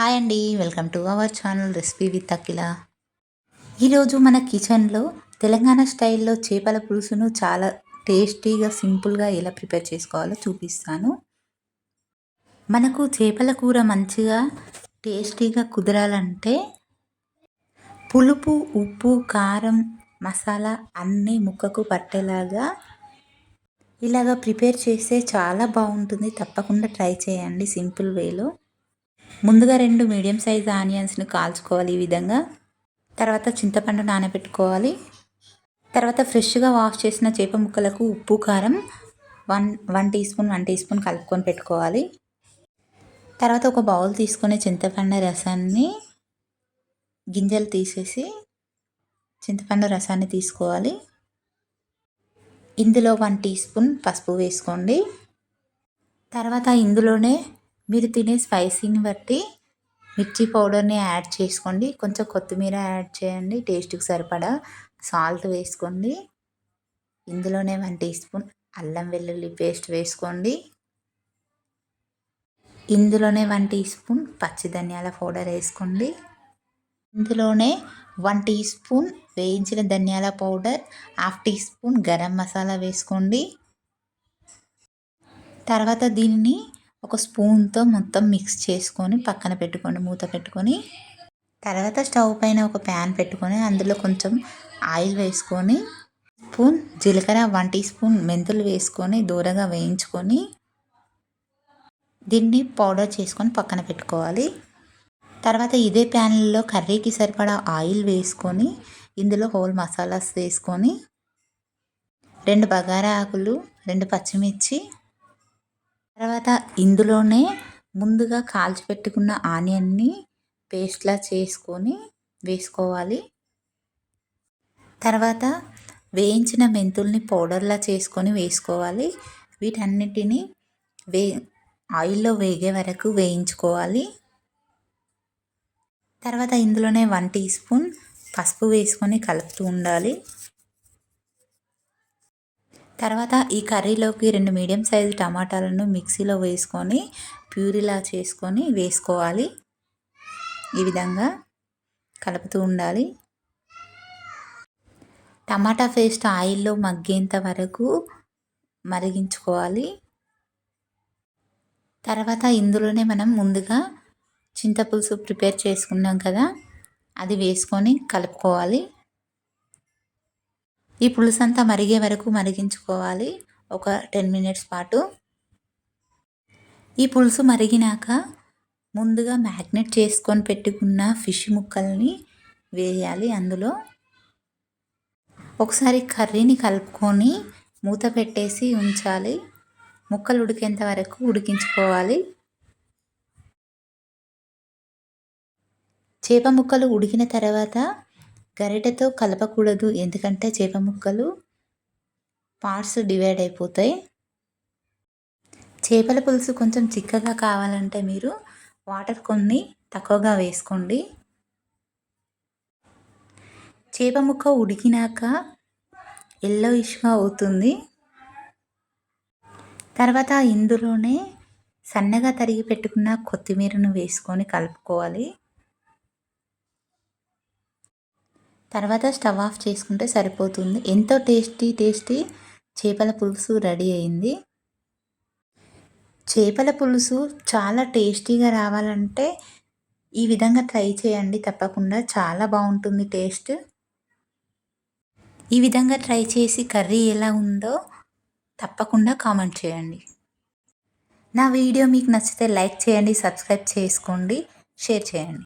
Hi అండి, welcome to our channel recipe with Akhila. ఈరోజు మన కిచెన్లో తెలంగాణ స్టైల్లో చేపల పులుసును చాలా టేస్టీగా సింపుల్గా ఎలా ప్రిపేర్ చేసుకోవాలో చూపిస్తాను. మనకు చేపల కూర మంచిగా టేస్టీగా కుదరాలంటే పులుపు, ఉప్పు, కారం, మసాలా అన్నీ ముక్కకు పట్టేలాగా ఇలాగ ప్రిపేర్ చేస్తే చాలా బాగుంటుంది. తప్పకుండా ట్రై చేయండి సింపుల్ వేలో. ముందుగా 2 మీడియం సైజ్ ఆనియన్స్ని కాల్చుకోవాలి ఈ విధంగా. తర్వాత చింతపండు నానబెట్టుకోవాలి. తర్వాత ఫ్రెష్గా వాష్ చేసిన చేప ముక్కలకు ఉప్పు, కారం 1 టీ స్పూన్ కలుపుకొని పెట్టుకోవాలి. తర్వాత ఒక బౌల్ తీసుకొని చింతపండు రసాన్ని గింజలు తీసేసి చింతపండు రసాన్ని తీసుకోవాలి. ఇందులో 1 టీ స్పూన్ పసుపు వేసుకోండి. తర్వాత ఇందులోనే మీరు తినే స్పైసీని బట్టి మిర్చి పౌడర్ని యాడ్ చేసుకోండి. కొంచెం కొత్తిమీర యాడ్ చేయండి. టేస్ట్కి సరిపడా సాల్ట్ వేసుకోండి. ఇందులోనే 1 టీ స్పూన్ అల్లం వెల్లుల్లి పేస్ట్ వేసుకోండి. ఇందులోనే 1 టీ స్పూన్ పచ్చి ధనియాల పౌడర్ వేసుకోండి. ఇందులోనే 1 టీ స్పూన్ వేయించిన ధనియాల powder, 1/2 teaspoon garam masala వేసుకోండి. తర్వాత దీన్ని ఒక స్పూన్తో మొత్తం మిక్స్ చేసుకొని పక్కన పెట్టుకోండి, మూత పెట్టుకొని. తర్వాత స్టవ్ పైన ఒక ప్యాన్ పెట్టుకొని అందులో కొంచెం ఆయిల్ వేసుకొని స్పూన్ జీలకర్ర, 1 టీ స్పూన్ మెంతులు వేసుకొని దూరగా వేయించుకొని దీన్ని పౌడర్ చేసుకొని పక్కన పెట్టుకోవాలి. తర్వాత ఇదే ప్యాన్లో కర్రీకి సరిపడా ఆయిల్ వేసుకొని ఇందులో హోల్ మసాలాస్ వేసుకొని 2 బగారా ఆకులు, 2 పచ్చిమిర్చి, తర్వాత ఇందులోనే ముందుగా కాల్చి పెట్టుకున్న ఆనియన్ని పేస్ట్లా చేసుకొని వేసుకోవాలి. తర్వాత వేయించిన మెంతుల్ని పౌడర్లా చేసుకొని వేసుకోవాలి. వీటన్నిటిని ఆయిల్లో వేగే వరకు వేయించుకోవాలి. తర్వాత ఇందులోనే 1 టీ స్పూన్ పసుపు వేసుకొని కలుపుతూ ఉండాలి. తర్వాత ఈ కర్రీలోకి 2 మీడియం సైజు టమాటాలను మిక్సీలో వేసుకొని ప్యూరీలా చేసుకొని వేసుకోవాలి. ఈ విధంగా కలుపుతూ ఉండాలి. టమాటా పేస్ట్ ఆయిల్లో మగ్గేంత వరకు మరిగించుకోవాలి. తర్వాత ఇందులోనే మనం ముందుగా చింతపులుసు ప్రిపేర్ చేసుకున్నాం కదా, అది వేసుకొని కలుపుకోవాలి. ఈ పులుసు అంతా మరిగే వరకు మరిగించుకోవాలి, ఒక 10 మినిట్స్ పాటు. ఈ పులుసు మరిగినాక ముందుగా మ్యాగ్నెట్ చేసుకొని పెట్టుకున్న ఫిష్ ముక్కల్ని వేయాలి. అందులో ఒకసారి కర్రీని కలుపుకొని మూత పెట్టేసి ఉంచాలి. ముక్కలు ఉడికేంత వరకు ఉడికించుకోవాలి. చేప ముక్కలు ఉడికిన తర్వాత గరిటెతో కలపకూడదు, ఎందుకంటే చేప ముక్కలు పార్ట్స్ డివైడ్ అయిపోతాయి. చేపల పులుసు కొంచెం చిక్కగా కావాలంటే మీరు వాటర్ కొన్ని తక్కువగా వేసుకోండి. చేప ముక్క ఉడికినాక ఎల్లోయిష్గా అవుతుంది. తర్వాత ఇందులోనే సన్నగా తరిగి పెట్టుకున్న కొత్తిమీరను వేసుకొని కలుపుకోవాలి. తర్వాత స్టవ్ ఆఫ్ చేసుకుంటే సరిపోతుంది. ఎంతో టేస్టీ చేపల పులుసు రెడీ అయింది. చేపల పులుసు చాలా టేస్టీగా రావాలంటే ఈ విధంగా ట్రై చేయండి. తప్పకుండా చాలా బాగుంటుంది టేస్ట్. ఈ విధంగా ట్రై చేసి కర్రీ ఎలా ఉందో తప్పకుండా కామెంట్ చేయండి. నా వీడియో మీకు నచ్చితే లైక్ చేయండి, సబ్స్క్రైబ్ చేసుకోండి, షేర్ చేయండి.